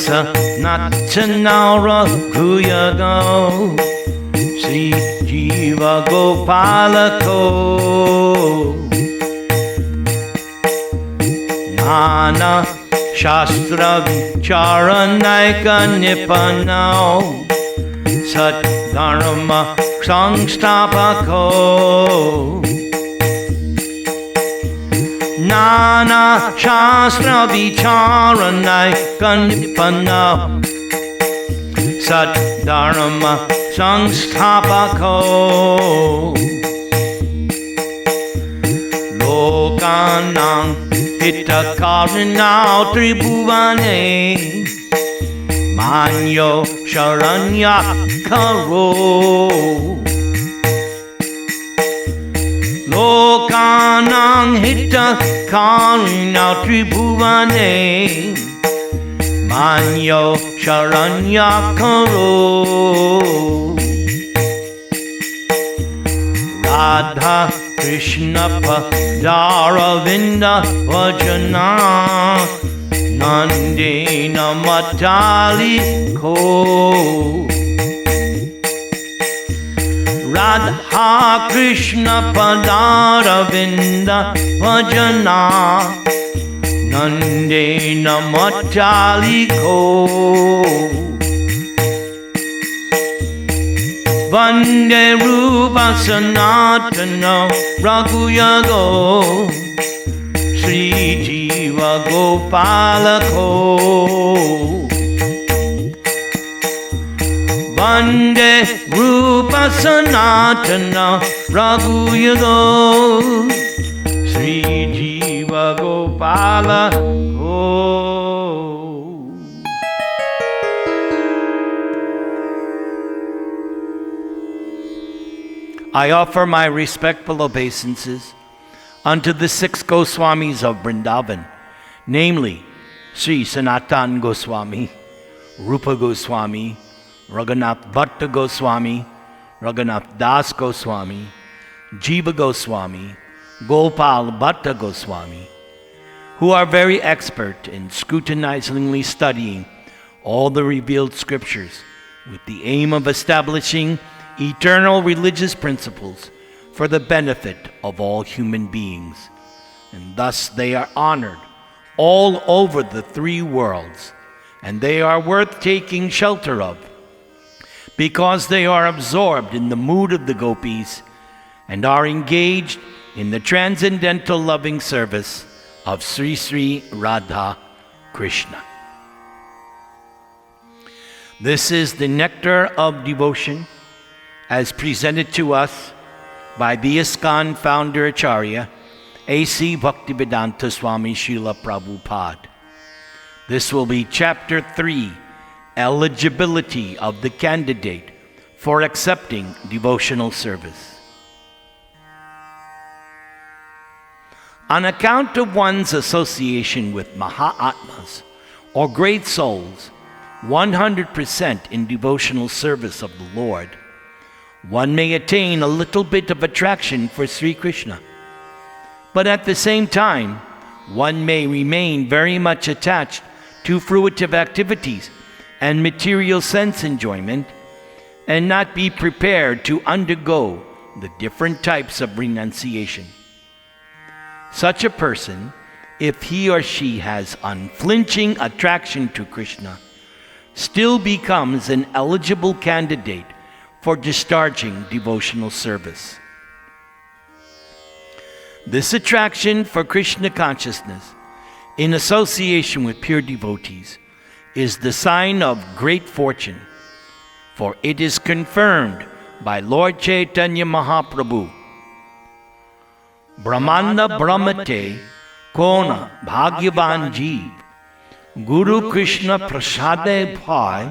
Natchanara Guyago Sri Jiva Gopalako Nana Shastra Vicharanaika Nipanao Sat Dharma Sangstapako Nana Shastra Vicharanaika Nipanao Sat Dharma Sangstapako Lokanang Hitakarinao Tribhuvane Manyo Sharanyakaro Lokanang Hitakarinao Tribhuvane Manyo Sharanyakaro Radha Krishna Padaravinda Vajana Nandena Mataliko Radha Krishna Padaravinda Vajana Nandena Mataliko Vande Rupa Sanatana Raghuyago Sri Jiva Gopalako Vande Rupa Sanatana Raghuyago Sri Jiva Gopalako. I offer my respectful obeisances unto the 6 Goswamis of Vrindavan, namely Sri Sanatan Goswami, Rupa Goswami, Raghunath Bhatta Goswami, Raghunath Das Goswami, Jiva Goswami, Gopal Bhatta Goswami, who are very expert in scrutinizingly studying all the revealed scriptures with the aim of establishing eternal religious principles for the benefit of all human beings. And thus they are honored all over the 3 worlds, and they are worth taking shelter of, because they are absorbed in the mood of the gopis and are engaged in the transcendental loving service of Sri Sri Radha Krishna. This is the nectar of devotion as presented to us by the ISKCON founder Acharya, A.C. Bhaktivedanta Swami Srila Prabhupada. This will be Chapter 3, Eligibility of the Candidate for Accepting Devotional Service. On account of one's association with Mahatmas, or great souls, 100% in devotional service of the Lord, one may attain a little bit of attraction for Sri Krishna. But at the same time, one may remain very much attached to fruitive activities and material sense enjoyment, and not be prepared to undergo the different types of renunciation. Such a person, if he or she has unflinching attraction to Krishna, still becomes an eligible candidate for discharging devotional service. This attraction for Krishna consciousness in association with pure devotees is the sign of great fortune, for it is confirmed by Lord Chaitanya Mahaprabhu. Brahmanda Brahmate Kona Bhagyavan Jeev Guru Krishna Prasade Bhai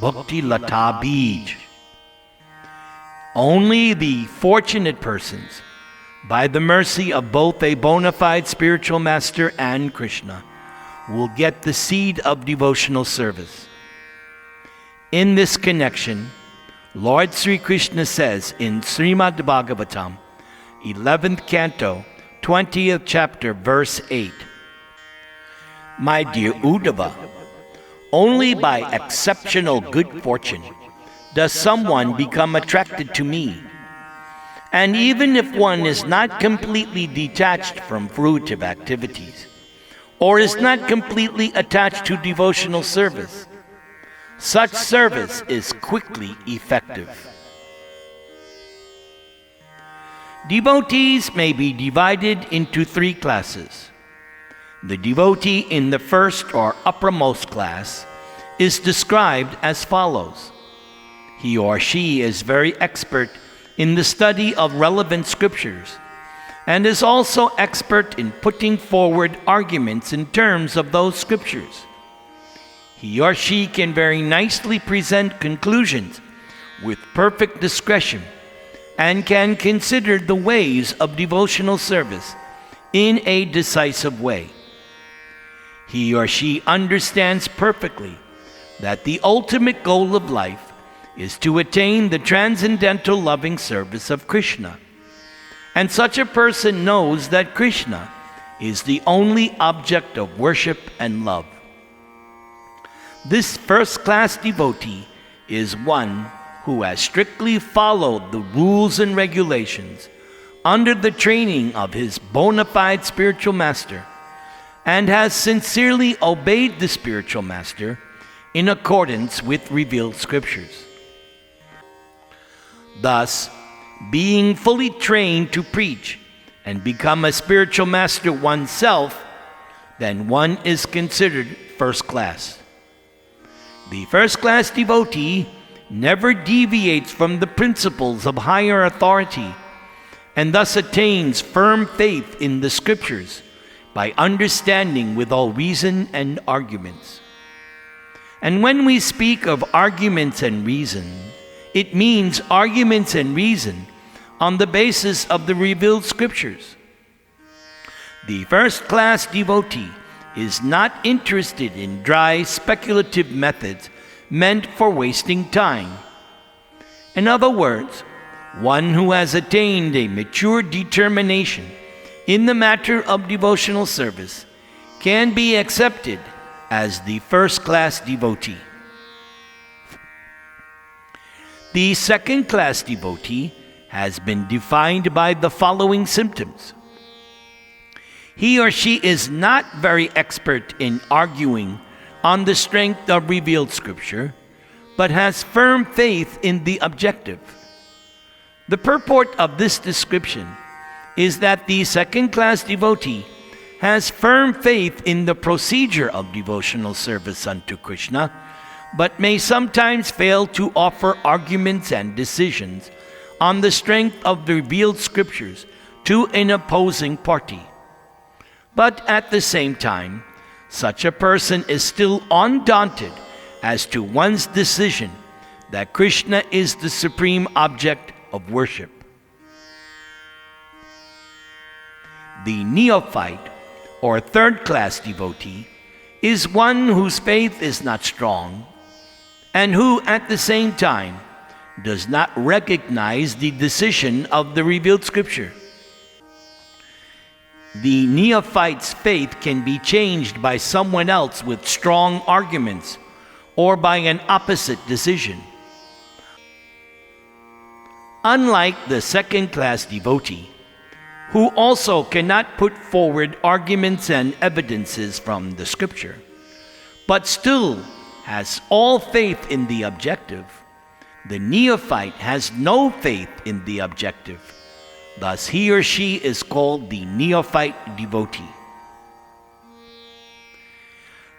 Bhakti Lata Bij. Only the fortunate persons, by the mercy of both a bona fide spiritual master and Krishna, will get the seed of devotional service. In this connection, Lord Sri Krishna says in Srimad Bhagavatam, 11th canto, 20th chapter, verse 8, My dear Uddhava, Only by exceptional good fortune does someone become attracted to me. And even if one is not completely detached from fruitive activities, or is not completely attached to devotional service, such service is quickly effective. Devotees may be divided into three classes. The devotee in the first or uppermost class is described as follows. He or she is very expert in the study of relevant scriptures and is also expert in putting forward arguments in terms of those scriptures. He or she can very nicely present conclusions with perfect discretion and can consider the ways of devotional service in a decisive way. He or she understands perfectly that the ultimate goal of life is to attain the transcendental loving service of Krishna. And such a person knows that Krishna is the only object of worship and love. This first-class devotee is one who has strictly followed the rules and regulations under the training of his bona fide spiritual master and has sincerely obeyed the spiritual master in accordance with revealed scriptures. Thus, being fully trained to preach and become a spiritual master oneself, then one is considered first class. The first class devotee never deviates from the principles of higher authority and thus attains firm faith in the scriptures by understanding with all reason and arguments. And when we speak of arguments and reason, it means arguments and reason on the basis of the revealed scriptures. The first-class devotee is not interested in dry speculative methods meant for wasting time. In other words, one who has attained a mature determination in the matter of devotional service can be accepted as the first-class devotee. The second-class devotee has been defined by the following symptoms. He or she is not very expert in arguing on the strength of revealed scripture, but has firm faith in the objective. The purport of this description is that the second-class devotee has firm faith in the procedure of devotional service unto Krishna, but may sometimes fail to offer arguments and decisions on the strength of the revealed scriptures to an opposing party. But at the same time, such a person is still undaunted as to one's decision that Krishna is the supreme object of worship. The neophyte, or third-class devotee, is one whose faith is not strong and who at the same time does not recognize the decision of the revealed scripture. The neophyte's faith can be changed by someone else with strong arguments or by an opposite decision. Unlike the second-class devotee, who also cannot put forward arguments and evidences from the scripture, but still has all faith in the objective, the neophyte has no faith in the objective. Thus, he or she is called the neophyte devotee.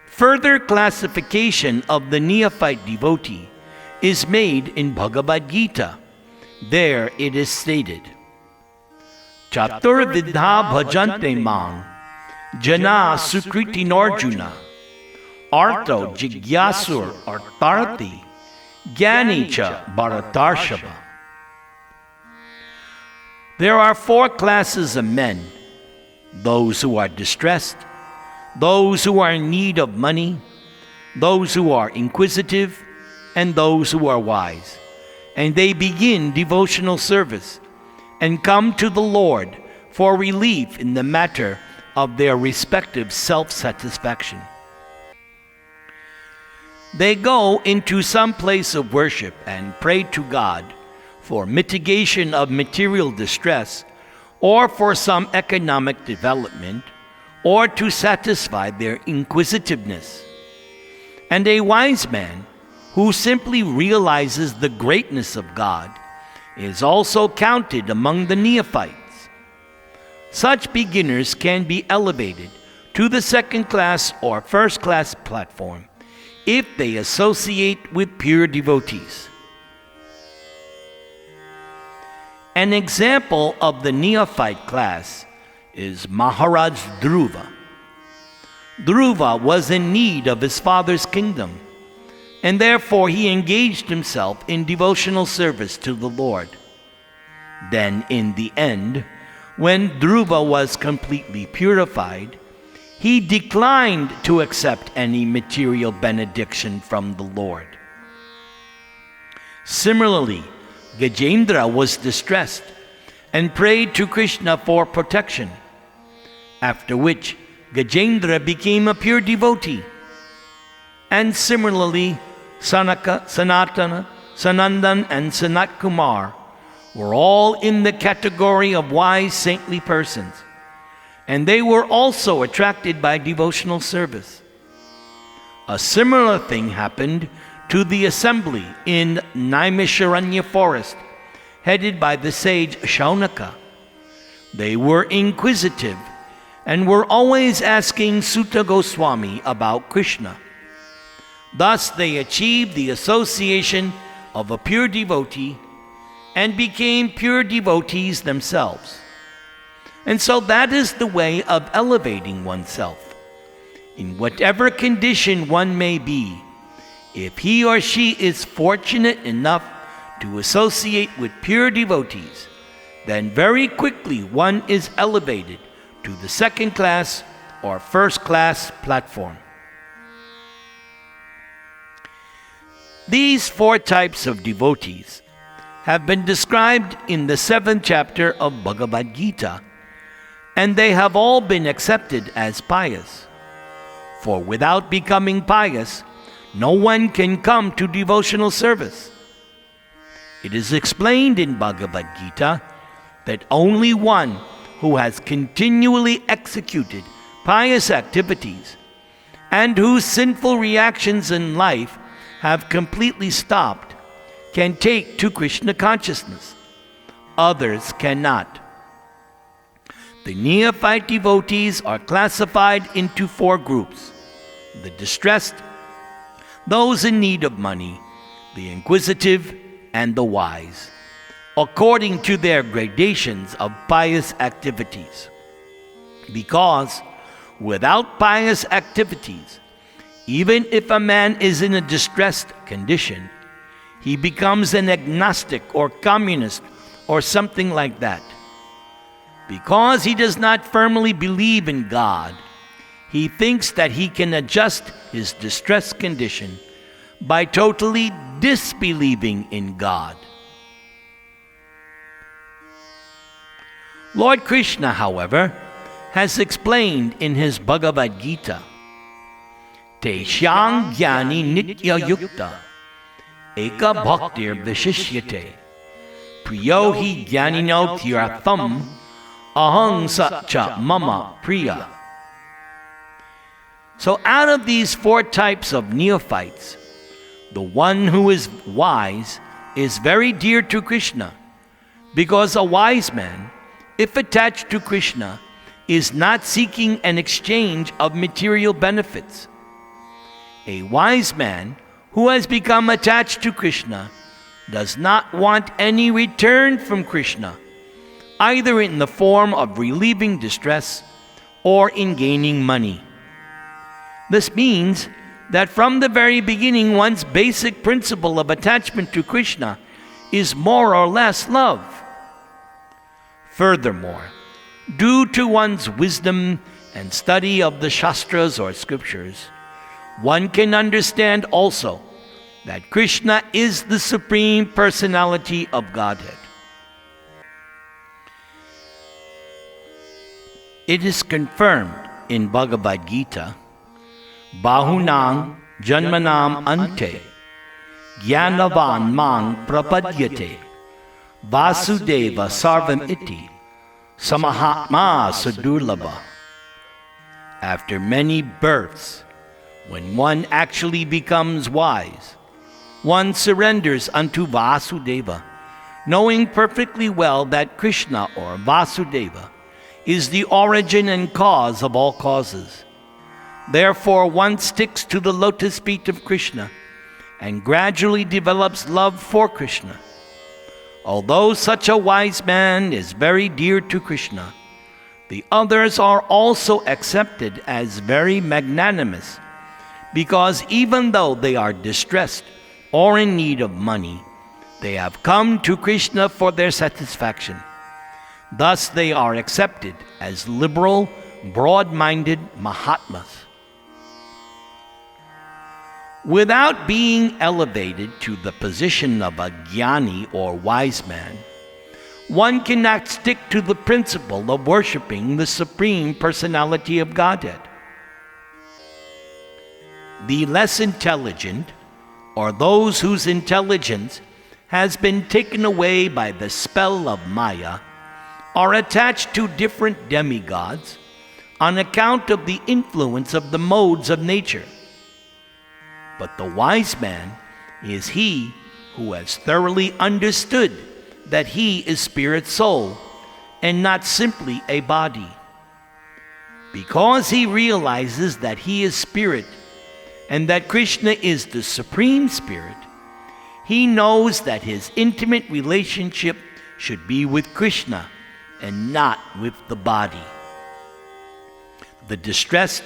Further classification of the neophyte devotee is made in Bhagavad Gita. There it is stated, Chatur vidha bhajante mang, jana sukriti norjuna, arto jigyasur artarthi, gyani cha bharatarshava. There are four classes of men: those who are distressed, those who are in need of money, those who are inquisitive, and those who are wise. And they begin devotional service and come to the Lord for relief in the matter of their respective self-satisfaction. They go into some place of worship and pray to God for mitigation of material distress, or for some economic development, or to satisfy their inquisitiveness. And a wise man who simply realizes the greatness of God is also counted among the neophytes. Such beginners can be elevated to the second class or first class platform if they associate with pure devotees. An example of the neophyte class is Maharaj Dhruva. Dhruva was in need of his father's kingdom, and therefore he engaged himself in devotional service to the Lord. Then, in the end, when Dhruva was completely purified, he declined to accept any material benediction from the Lord. Similarly, Gajendra was distressed and prayed to Krishna for protection, after which Gajendra became a pure devotee. And similarly, Sanaka, Sanatana, Sanandan, and Sanat Kumar were all in the category of wise saintly persons, and they were also attracted by devotional service. A similar thing happened to the assembly in Naimisharanya forest, headed by the sage Shaunaka. They were inquisitive and were always asking Sutta Goswami about Krishna. Thus they achieved the association of a pure devotee and became pure devotees themselves. And so that is the way of elevating oneself. In whatever condition one may be, if he or she is fortunate enough to associate with pure devotees, then very quickly one is elevated to the second class or first class platform. These four types of devotees have been described in the 7th chapter of Bhagavad Gita, and they have all been accepted as pious. For without becoming pious, no one can come to devotional service. It is explained in Bhagavad Gita that only one who has continually executed pious activities and whose sinful reactions in life have completely stopped can take to Krishna consciousness. Others cannot. The neophyte devotees are classified into 4 groups: the distressed, those in need of money, the inquisitive, and the wise, according to their gradations of pious activities. Because without pious activities, even if a man is in a distressed condition, he becomes an agnostic or communist or something like that. Because he does not firmly believe in God, he thinks that he can adjust his distressed condition by totally disbelieving in God. Lord Krishna, however, has explained in his Bhagavad Gita, Teshyang Jnani Nitya Yukta Eka Bhaktir Vishishyate Priyo Hi Jnanino Tirtham Ahang Satcha Mama Priya. So out of these 4 types of neophytes, the one who is wise is very dear to Krishna, because a wise man, if attached to Krishna, is not seeking an exchange of material benefits. A wise man who has become attached to Krishna does not want any return from Krishna, either in the form of relieving distress or in gaining money. This means that from the very beginning, one's basic principle of attachment to Krishna is more or less love. Furthermore, due to one's wisdom and study of the Shastras or scriptures, one can understand also that Krishna is the Supreme Personality of Godhead. It is confirmed in Bhagavad Gita, Bahunang janmanam ante, jnanavan mang prapadyate, vasudeva sarvam iti, samahatma sadurlabha. After many births, when one actually becomes wise, one surrenders unto Vasudeva, knowing perfectly well that Krishna or Vasudeva is the origin and cause of all causes. Therefore, one sticks to the lotus feet of Krishna and gradually develops love for Krishna. Although such a wise man is very dear to Krishna, the others are also accepted as very magnanimous, because even though they are distressed or in need of money, they have come to Krishna for their satisfaction. Thus they are accepted as liberal, broad-minded Mahatmas. Without being elevated to the position of a jnani or wise man, one cannot stick to the principle of worshiping the Supreme Personality of Godhead. The less intelligent, or those whose intelligence has been taken away by the spell of Maya, are attached to different demigods on account of the influence of the modes of nature. But the wise man is he who has thoroughly understood that he is spirit soul and not simply a body. Because he realizes that he is spirit and that Krishna is the Supreme Spirit, he knows that his intimate relationship should be with Krishna and not with the body. The distressed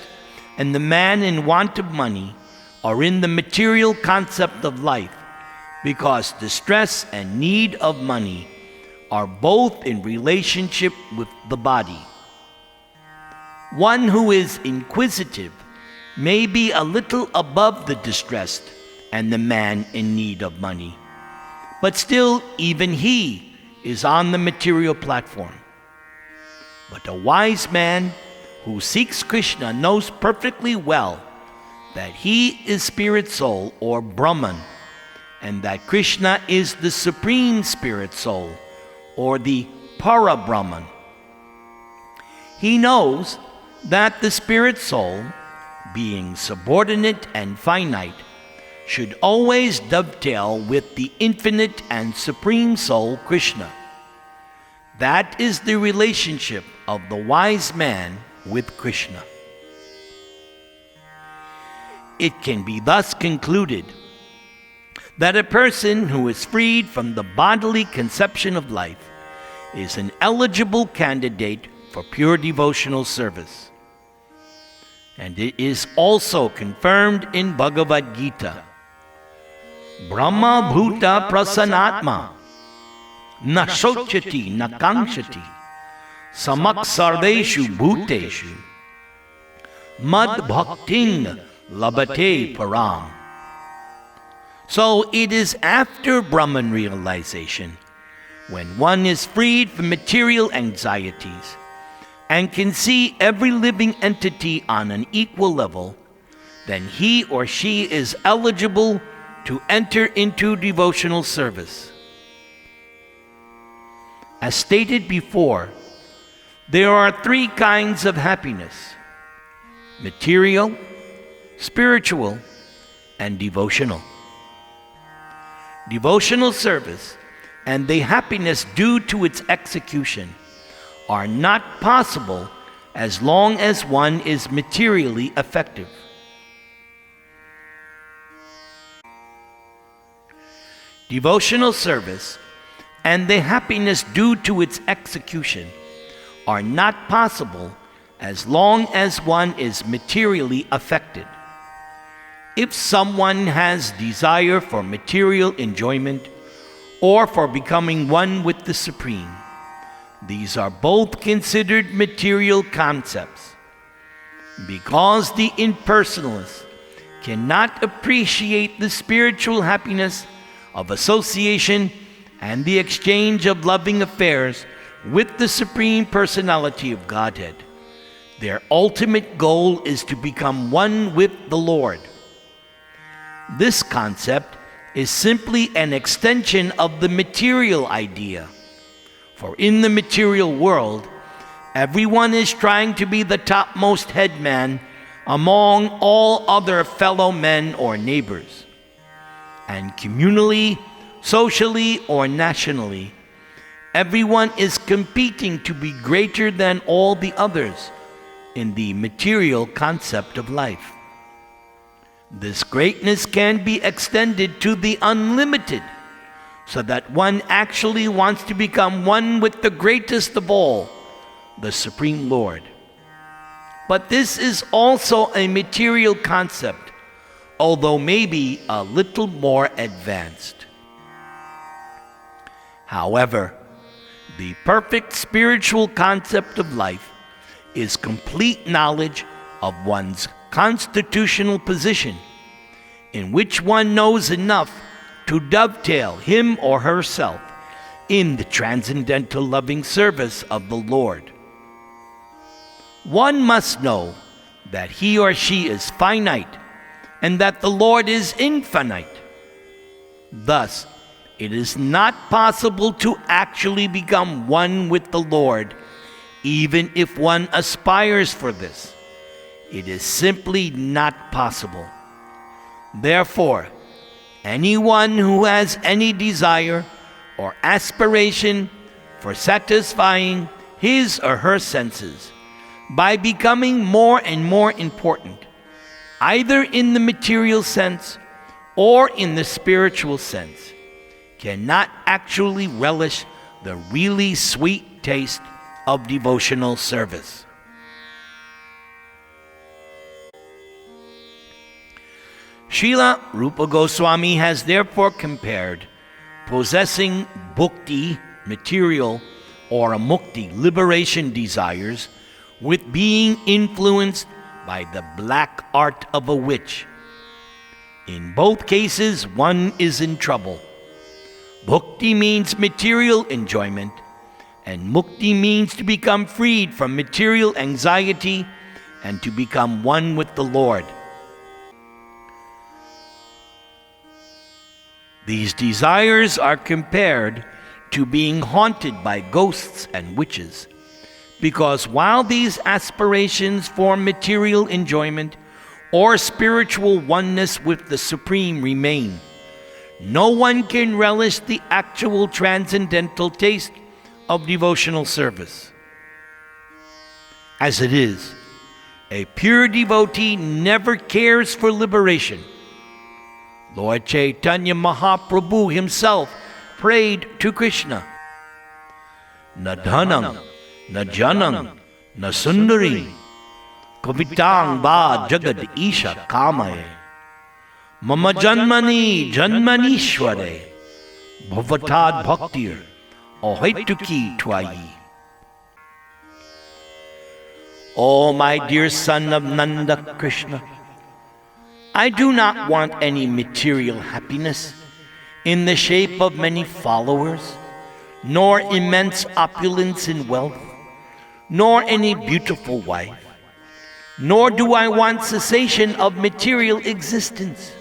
and the man in want of money are in the material concept of life, because distress and need of money are both in relationship with the body. One who is inquisitive may be a little above the distressed and the man in need of money, but still even he is on the material platform. But a wise man who seeks Krishna knows perfectly well that he is spirit soul or Brahman, and that Krishna is the Supreme Spirit Soul or the Para Brahman. He knows that the Spirit Soul, being subordinate and finite, should always dovetail with the infinite and Supreme Soul, Krishna. That is the relationship of the wise man with Krishna. It can be thus concluded that a person who is freed from the bodily conception of life is an eligible candidate for pure devotional service. And it is also confirmed in Bhagavad Gita. Brahma bhuta prasanatma na shochati na kankshati samak sarveshu bhuteshu mad bhaktin labate param. So it is after Brahman realization, when one is freed from material anxieties and can see every living entity on an equal level, then he or she is eligible to enter into devotional service. As stated before, there are three kinds of happiness: material, spiritual, and devotional. Devotional service and the happiness due to its execution are not possible as long as one is materially effective. Devotional service and the happiness due to its execution are not possible as long as one is materially affected. If someone has desire for material enjoyment or for becoming one with the Supreme, these are both considered material concepts. Because the impersonalist cannot appreciate the spiritual happiness of association and the exchange of loving affairs with the Supreme Personality of Godhead, their ultimate goal is to become one with the Lord. This concept is simply an extension of the material idea. For in the material world, everyone is trying to be the topmost headman among all other fellow men or neighbors. And communally, socially, or nationally, everyone is competing to be greater than all the others in the material concept of life. This greatness can be extended to the unlimited, so that one actually wants to become one with the greatest of all, the Supreme Lord. But this is also a material concept, although maybe a little more advanced. However, the perfect spiritual concept of life is complete knowledge of one's constitutional position, in which one knows enough to dovetail him or herself in the transcendental loving service of the Lord. One must know that he or she is finite and that the Lord is infinite. Thus, it is not possible to actually become one with the Lord, even if one aspires for this. It is simply not possible. Therefore, anyone who has any desire or aspiration for satisfying his or her senses by becoming more and more important, either in the material sense or in the spiritual sense, cannot actually relish the really sweet taste of devotional service. Srila Rupa Goswami has therefore compared possessing bhukti, material, or mukti, liberation desires, with being influenced by the black art of a witch. In both cases, one is in trouble. Bhukti means material enjoyment, and mukti means to become freed from material anxiety and to become one with the Lord. These desires are compared to being haunted by ghosts and witches, because while these aspirations for material enjoyment or spiritual oneness with the Supreme remain, no one can relish the actual transcendental taste of devotional service. As it is, a pure devotee never cares for liberation. Lord Chaitanya Mahaprabhu himself prayed to Krishna, "Na dhanam, na janam, na sundari, kavitang va jagad isha kamaye, mama janmani janmanishware, bhavatad bhaktir ahoituki twayi." O my dear son of Nanda Krishna, I do not want any material happiness in the shape of many followers, nor immense opulence in wealth, nor any beautiful wife, nor do I want cessation of material existence.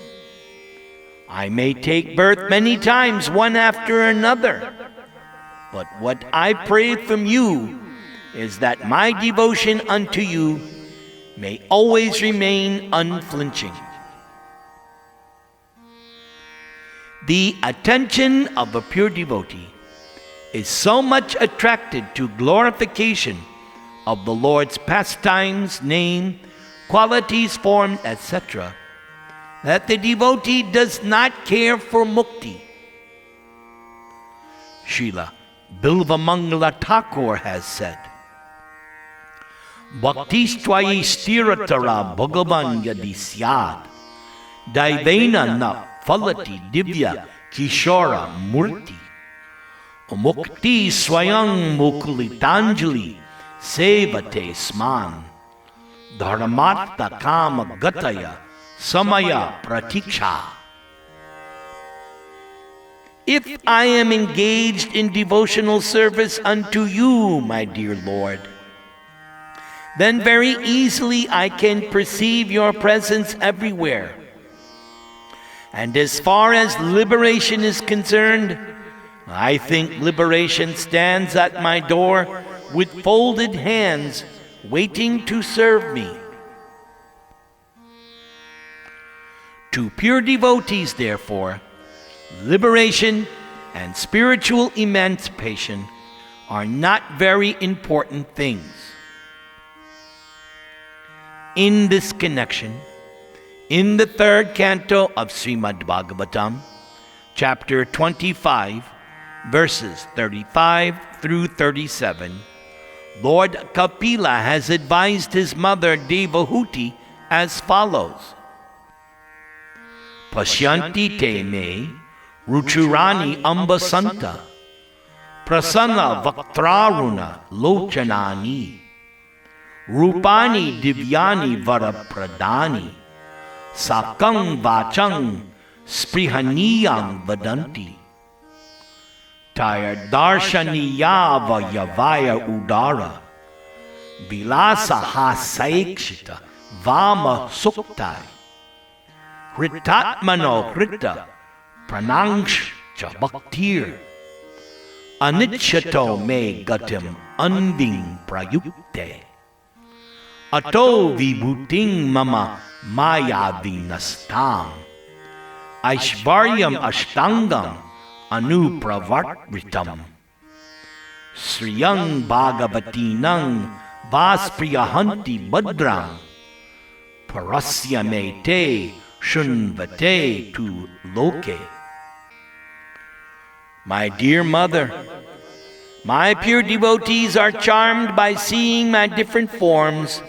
I may take birth many times, one after another, but what I pray from you is that my devotion unto you may always remain unflinching. The attention of a pure devotee is so much attracted to glorification of the Lord's pastimes, name, qualities, form, etc., that the devotee does not care for mukti. Srila Bilvamangala Thakur has said, "Bhaktistvai stiratara bhagavan yadi syad, daivena na falati divya kishora murti, mukti swayam mukulitanjali sevate sman, dharmartha kama gataya samaya pratiksha." If I am engaged in devotional service unto you, my dear Lord, then very easily I can perceive your presence everywhere. And as far as liberation is concerned, I think liberation stands at my door with folded hands, waiting to serve me. To pure devotees, therefore, liberation and spiritual emancipation are not very important things. In this connection, in the third canto of Srimad Bhagavatam, chapter 25, verses 35 through 37, Lord Kapila has advised his mother Devahuti as follows. Pashyanti te me ruchurani ambasanta prasanna vaktraruna lochanani rupani divyani varapradani sakang vachang sprihaniyang vadanti tayar darshaniya vayavaya udara vilasa hasaikshita vama suktai Hritatmano Hrita Pranangsh cha Bhaktir Anitshato me gatim anding prayukte Ato vibhuting mama maya vinastam Aishvaryam ashtangam anu pravartritam Sriyang bhagavatinang vaspriyahanti badrang Parasya me te Shunvate tu loke. My dear mother, my pure devotees are charmed by seeing my different forms,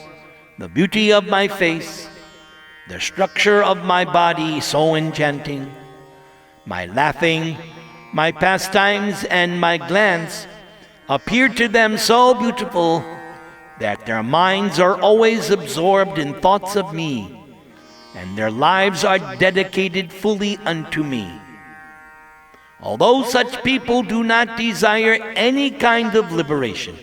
the beauty of my face, the structure of my body so enchanting, my laughing, my pastimes, and my glance appear to them so beautiful that their minds are always absorbed in thoughts of me, and their lives are dedicated fully unto me. Although such people do not desire any kind of liberation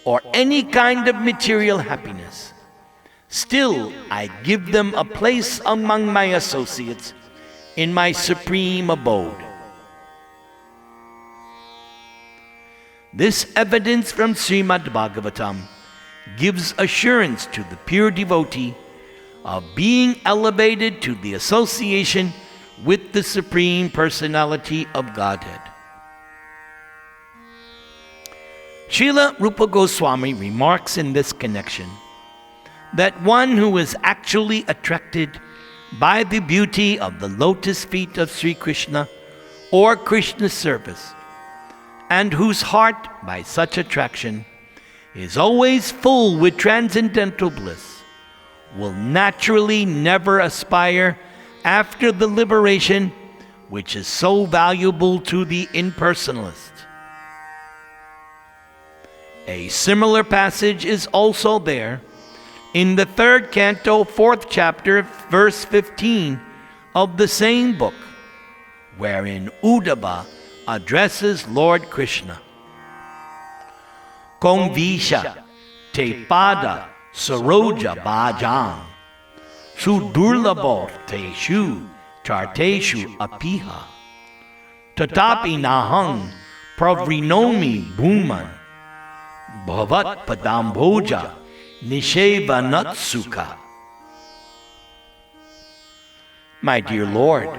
or any kind of material happiness, still I give them a place among my associates in my supreme abode. This evidence from Srimad Bhagavatam gives assurance to the pure devotee of being elevated to the association with the Supreme Personality of Godhead. Srila Rupa Goswami remarks in this connection that one who is actually attracted by the beauty of the lotus feet of Sri Krishna or Krishna's service, and whose heart by such attraction is always full with transcendental bliss, will naturally never aspire after the liberation which is so valuable to the impersonalist. A similar passage is also there in the third canto, fourth chapter, verse 15 of the same book, wherein Uddhava addresses Lord Krishna. Kong visha te pada Saroja bhajang sudurlabho teshu charteshu apiha tatapi nahang pravrinomi bhuman bhavat padamboja nishevanatsuka. My dear Lord,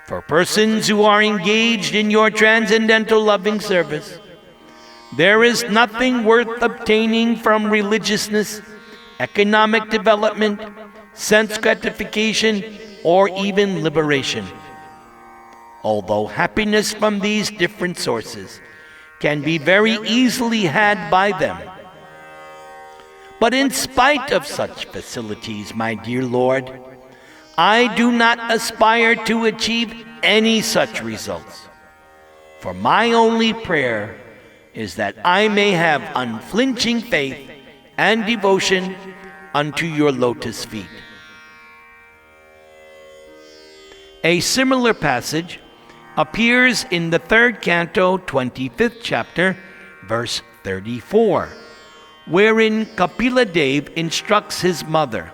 for persons who are engaged in your transcendental loving service, there is nothing worth obtaining from religiousness, economic development, sense gratification, or even liberation. Although happiness from these different sources can be very easily had by them. But in spite of such facilities, my dear Lord, I do not aspire to achieve any such results. For my only prayer is that I may have unflinching faith and devotion unto your lotus feet. A similar passage appears in the third canto, 25th chapter, verse 34, wherein Kapila Dev instructs his mother,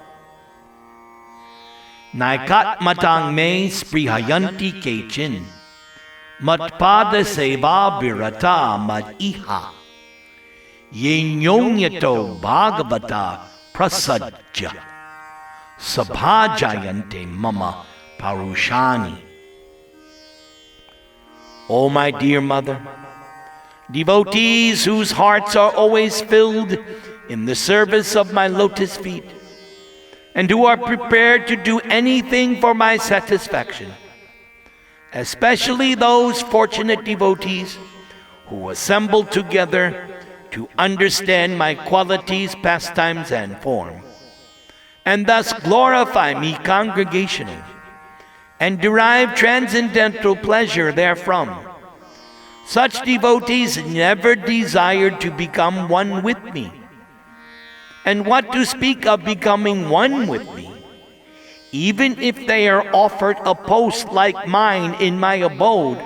Naikat matang me sprihayanti kechin. Matpada seva birata mad iha. Yenyongyato bhagavata prasajja. Sabhajayante mama parushani. O my dear mother, devotees whose hearts are always filled in the service of my lotus feet, and who are prepared to do anything for my satisfaction, especially those fortunate devotees who assemble together to understand my qualities, pastimes, and form, and thus glorify me congregationally, and derive transcendental pleasure therefrom. Such devotees never desired to become one with me. And what to speak of becoming one with me? Even if they are offered a post like mine in my abode,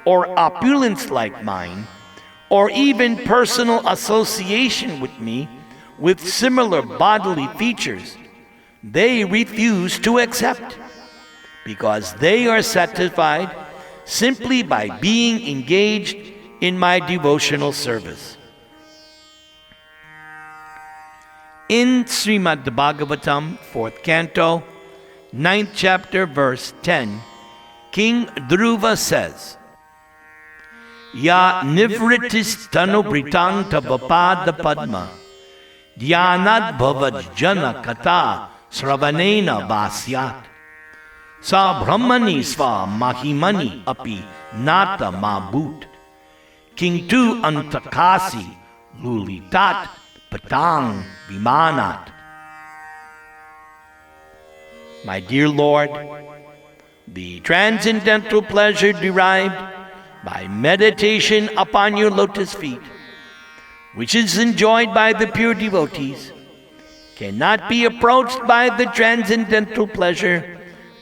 or opulence like mine, or even personal association with me with similar bodily features, they refuse to accept, because they are satisfied simply by being engaged in my devotional service. In Srimad Bhagavatam, 4th canto, 9th chapter, verse 10, King Dhruva says, Ya nivritis tanubritang tabapada padma, dhyanad bhavajjana kata sravanena vasyat. Sa brahmani sva mahimani api nata mabut. King tu antakasi lulitat patang vimanat. My dear Lord, the transcendental pleasure derived by meditation upon your lotus feet, which is enjoyed by the pure devotees, cannot be approached by the transcendental pleasure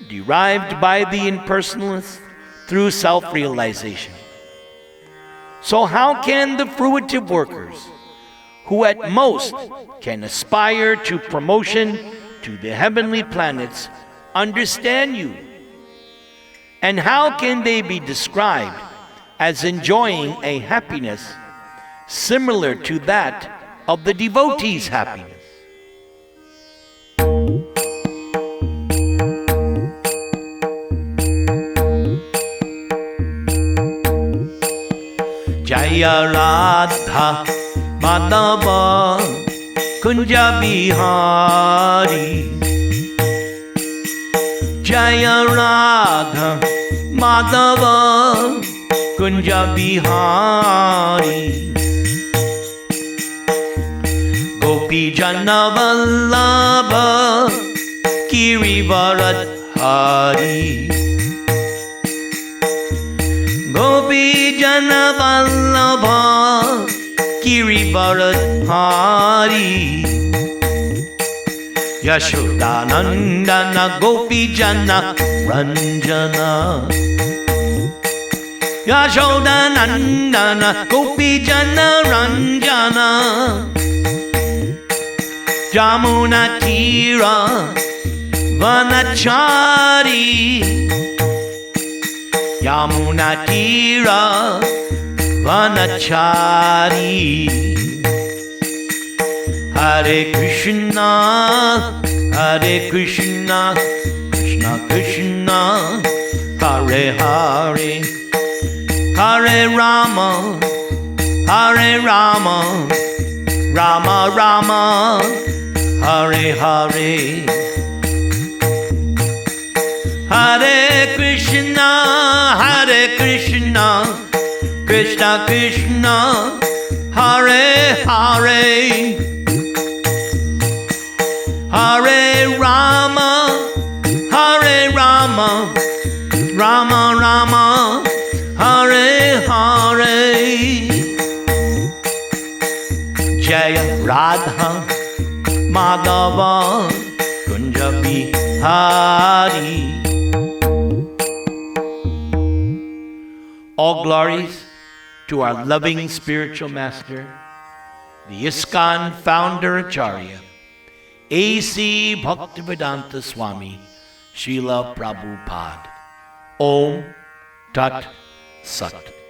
derived by the impersonalists through self-realization. So how can the fruitive workers, who at most can aspire to promotion to the heavenly planets, understand you? And how can they be described as enjoying a happiness similar to that of the devotee's happiness? Jaya Radha Madhava Kunja Bihari. Jaya Radha Madhava Kunja Bihari. Gopi Jana Vallabha Girivarat Hari. Gopi Jana Vallabha Girivarat Hari. Yashodanandana Gopi Jana Ranjana. Yashodanandana Gopi Jana Ranjana. Jamuna Tira Vanachari. Yamuna Tira Vanachari. Hare Krishna, Hare Krishna, Krishna Krishna, Hare Hare, Hare Rama, Hare Rama, Rama Rama, Hare Hare. Hare Krishna, Hare Krishna, Krishna Krishna, Hare Hare, Hare Rama, Hare Rama, Rama Rama, Hare Hare. Jaya Radha Madhava Kunja Bihari. All glories to our loving spiritual master, the ISKCON founder Acharya, A.C. Bhaktivedanta Swami Srila Prabhupada. Om Tat Sat.